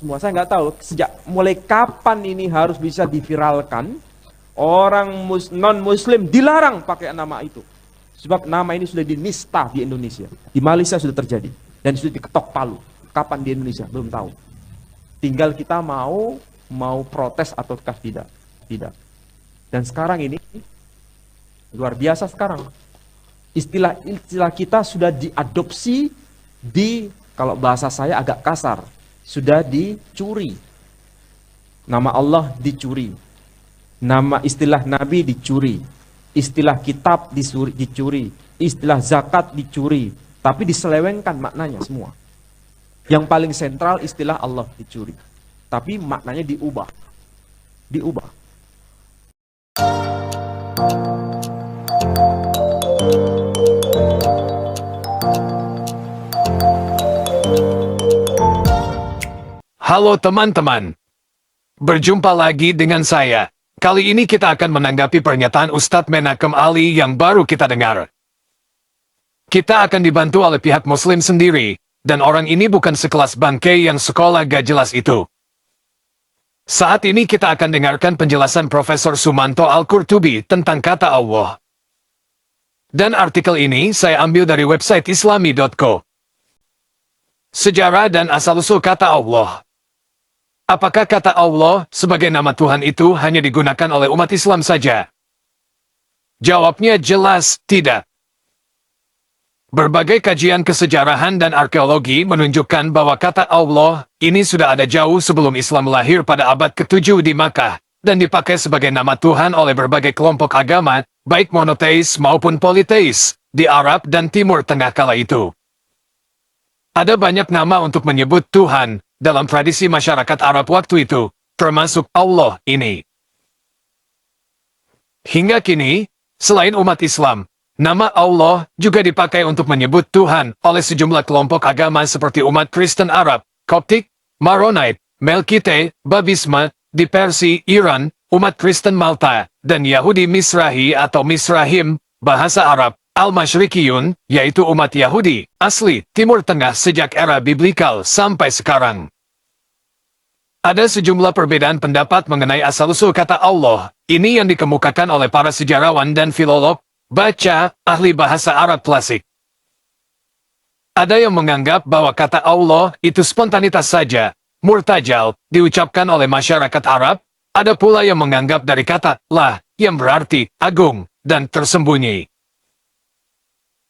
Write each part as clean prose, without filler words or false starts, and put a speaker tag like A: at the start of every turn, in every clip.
A: semua. Saya nggak tahu sejak mulai kapan ini harus bisa diviralkan. Orang non-muslim dilarang pakai nama itu. Sebab nama ini sudah dinista di Indonesia. Di Malaysia sudah terjadi. Dan sudah diketok palu. Kapan di Indonesia? Belum tahu. Tinggal kita mau protes ataukah tidak. Tidak. Dan sekarang ini, luar biasa sekarang. Istilah kita sudah diadopsi kalau bahasa saya agak kasar, sudah dicuri. Nama Allah dicuri. Nama istilah Nabi dicuri, istilah kitab dicuri, istilah zakat dicuri, tapi diselewengkan maknanya semua. Yang paling sentral istilah Allah dicuri, tapi maknanya diubah.
B: Halo teman-teman, berjumpa lagi dengan saya. Kali ini kita akan menanggapi pernyataan Ustadz Menakem Ali yang baru kita dengar. Kita akan dibantu oleh pihak muslim sendiri, dan orang ini bukan sekelas bangke yang sekolah gak jelas itu. Saat ini kita akan dengarkan penjelasan Profesor Sumanto Al-Qurtubi tentang kata Allah. Dan artikel ini saya ambil dari website islami.co. Sejarah dan asal-usul kata Allah. Apakah kata Allah sebagai nama Tuhan itu hanya digunakan oleh umat Islam saja? Jawabnya jelas tidak. Berbagai kajian kesejarahan dan arkeologi menunjukkan bahwa kata Allah ini sudah ada jauh sebelum Islam lahir pada abad ke-7 di Makkah, dan dipakai sebagai nama Tuhan oleh berbagai kelompok agama, baik monoteis maupun politeis, di Arab dan Timur Tengah kala itu. Ada banyak nama untuk menyebut Tuhan dalam tradisi masyarakat Arab waktu itu, termasuk Allah ini. Hingga kini, selain umat Islam, nama Allah juga dipakai untuk menyebut Tuhan oleh sejumlah kelompok agama seperti umat Kristen Arab, Koptik, Maronite, Melkite, Babisma, di Persia, Iran, umat Kristen Malta, dan Yahudi Misrahi atau Misrahim, bahasa Arab, Al-Masyrikiyun, yaitu umat Yahudi, asli Timur Tengah sejak era biblikal sampai sekarang. Ada sejumlah perbedaan pendapat mengenai asal-usul kata Allah, ini yang dikemukakan oleh para sejarawan dan filolog, baca, ahli bahasa Arab klasik. Ada yang menganggap bahwa kata Allah itu spontanitas saja, murtajal, diucapkan oleh masyarakat Arab, ada pula yang menganggap dari kata lah, yang berarti agung, dan tersembunyi.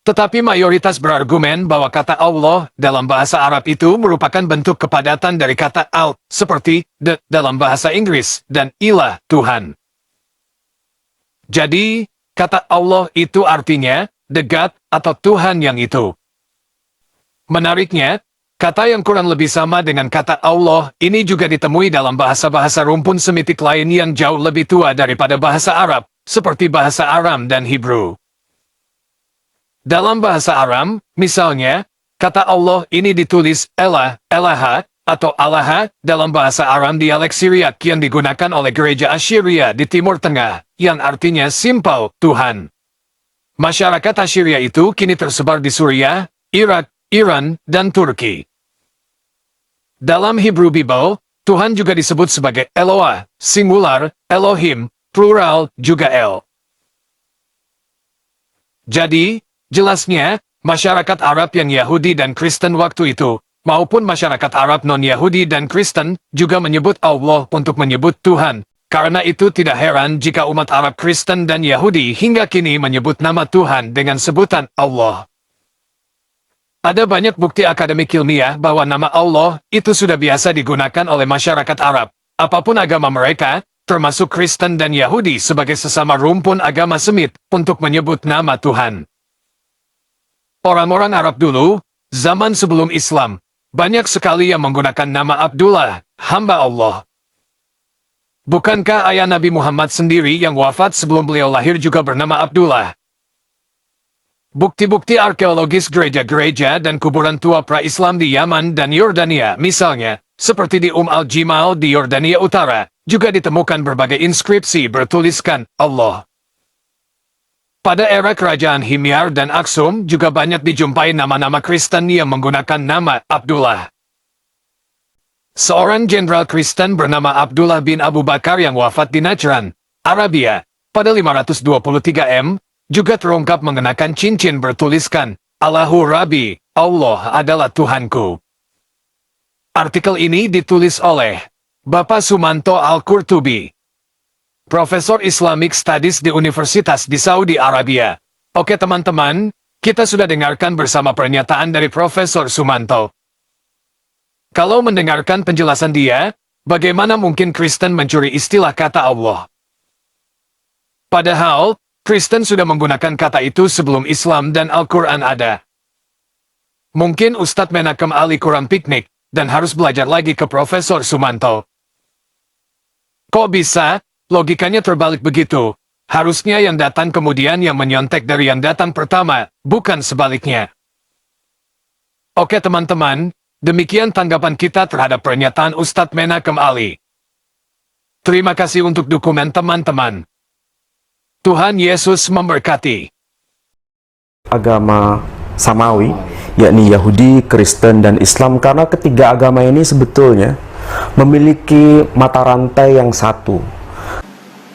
B: Tetapi mayoritas berargumen bahwa kata Allah dalam bahasa Arab itu merupakan bentuk kepadatan dari kata al, seperti the dalam bahasa Inggris, dan ilah, Tuhan. Jadi, kata Allah itu artinya, the God, atau Tuhan yang itu. Menariknya, kata yang kurang lebih sama dengan kata Allah ini juga ditemui dalam bahasa-bahasa rumpun Semitik lain yang jauh lebih tua daripada bahasa Arab, seperti bahasa Aram dan Hebrew. Dalam bahasa Aram, misalnya, kata Allah ini ditulis Elah, Elaha, atau Allaha dalam bahasa Aram dialek Syriak yang digunakan oleh gereja Assyria di Timur Tengah, yang artinya simpel, Tuhan. Masyarakat Assyria itu kini tersebar di Suriah, Irak, Iran, dan Turki. Dalam Hebrew Bible, Tuhan juga disebut sebagai Eloah, singular, Elohim, plural, juga El. Jadi, jelasnya, masyarakat Arab yang Yahudi dan Kristen waktu itu, maupun masyarakat Arab non-Yahudi dan Kristen, juga menyebut Allah untuk menyebut Tuhan. Karena itu tidak heran jika umat Arab Kristen dan Yahudi hingga kini menyebut nama Tuhan dengan sebutan Allah. Ada banyak bukti akademik ilmiah bahwa nama Allah itu sudah biasa digunakan oleh masyarakat Arab, apapun agama mereka, termasuk Kristen dan Yahudi sebagai sesama rumpun agama Semit, untuk menyebut nama Tuhan. Orang-orang Arab dulu, zaman sebelum Islam, banyak sekali yang menggunakan nama Abdullah, hamba Allah. Bukankah ayah Nabi Muhammad sendiri yang wafat sebelum beliau lahir juga bernama Abdullah? Bukti-bukti arkeologis gereja-gereja dan kuburan tua pra-Islam di Yaman dan Yordania, misalnya, seperti di Al-Jimal di Yordania Utara, juga ditemukan berbagai inskripsi bertuliskan Allah. Pada era kerajaan Himyar dan Aksum juga banyak dijumpai nama-nama Kristen yang menggunakan nama Abdullah. Seorang jenderal Kristen bernama Abdullah bin Abu Bakar yang wafat di Najran, Arabia, pada 523 M, juga terungkap mengenakan cincin bertuliskan, Allahu Rabbi, Allah adalah Tuhanku. Artikel ini ditulis oleh Bapak Sumanto Al-Qurtubi, Profesor Islamic Studies di Universitas di Saudi Arabia. Oke teman-teman, kita sudah dengarkan bersama pernyataan dari Profesor Sumanto. Kalau mendengarkan penjelasan dia, bagaimana mungkin Kristen mencuri istilah kata Allah? Padahal, Kristen sudah menggunakan kata itu sebelum Islam dan Al-Quran ada. Mungkin Ustadz Menakem Ali kurang piknik, dan harus belajar lagi ke Profesor Sumanto. Kok bisa? Logikanya terbalik begitu. Harusnya yang datang kemudian yang menyontek dari yang datang pertama, bukan sebaliknya. Oke teman-teman, demikian tanggapan kita terhadap pernyataan Ustadz Menakem Ali. Terima kasih untuk dukungan teman-teman. Tuhan Yesus memberkati.
C: Agama Samawi, yakni Yahudi, Kristen, dan Islam, karena ketiga agama ini sebetulnya memiliki mata rantai yang satu.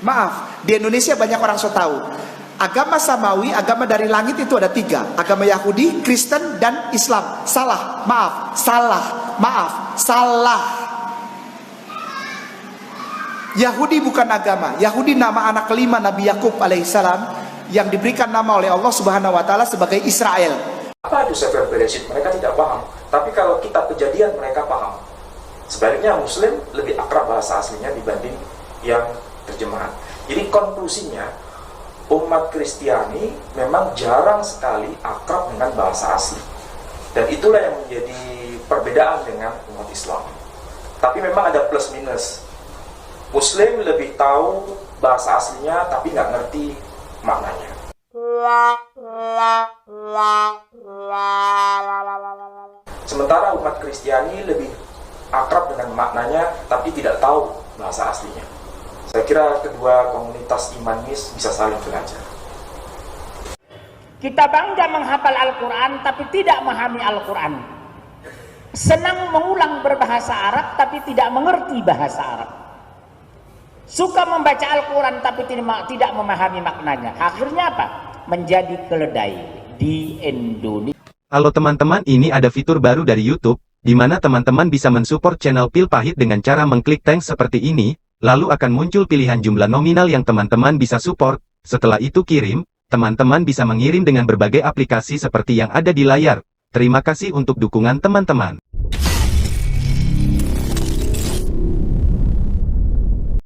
D: Maaf, di Indonesia banyak orang so tahu. Agama Samawi, agama dari langit itu ada tiga. Agama Yahudi, Kristen, dan Islam. Salah, maaf, salah, maaf, salah. Yahudi bukan agama. Yahudi nama anak kelima Nabi Yakub alaihissalam yang diberikan nama oleh Allah Subhanahu wa taala sebagai Israel.
A: Apa itu Sefer Bereshit? Mereka tidak paham. Tapi kalau kitab Kejadian mereka paham. Sebaliknya Muslim lebih akrab bahasa aslinya dibanding yang terjemahan. Jadi konklusinya, umat Kristiani memang jarang sekali akrab dengan bahasa asli. Dan itulah yang menjadi perbedaan dengan umat Islam. Tapi memang ada plus minus. Muslim lebih tahu bahasa aslinya tapi nggak ngerti maknanya. Sementara umat Kristiani lebih akrab dengan maknanya tapi tidak tahu bahasa aslinya. Saya kira kedua komunitas imanis bisa saling belajar.
E: Kita bangga menghafal Al-Quran tapi tidak memahami Al-Quran. Senang mengulang berbahasa Arab tapi tidak mengerti bahasa Arab. Suka membaca Al-Quran tapi tidak memahami maknanya. Akhirnya apa? Menjadi keledai di Indonesia.
F: Halo teman-teman, ini ada fitur baru dari YouTube, di mana teman-teman bisa mensupport channel Pil Pahit dengan cara mengklik thanks seperti ini, lalu akan muncul pilihan jumlah nominal yang teman-teman bisa support. Setelah itu kirim, teman-teman bisa mengirim dengan berbagai aplikasi seperti yang ada di layar. Terima kasih untuk dukungan teman-teman.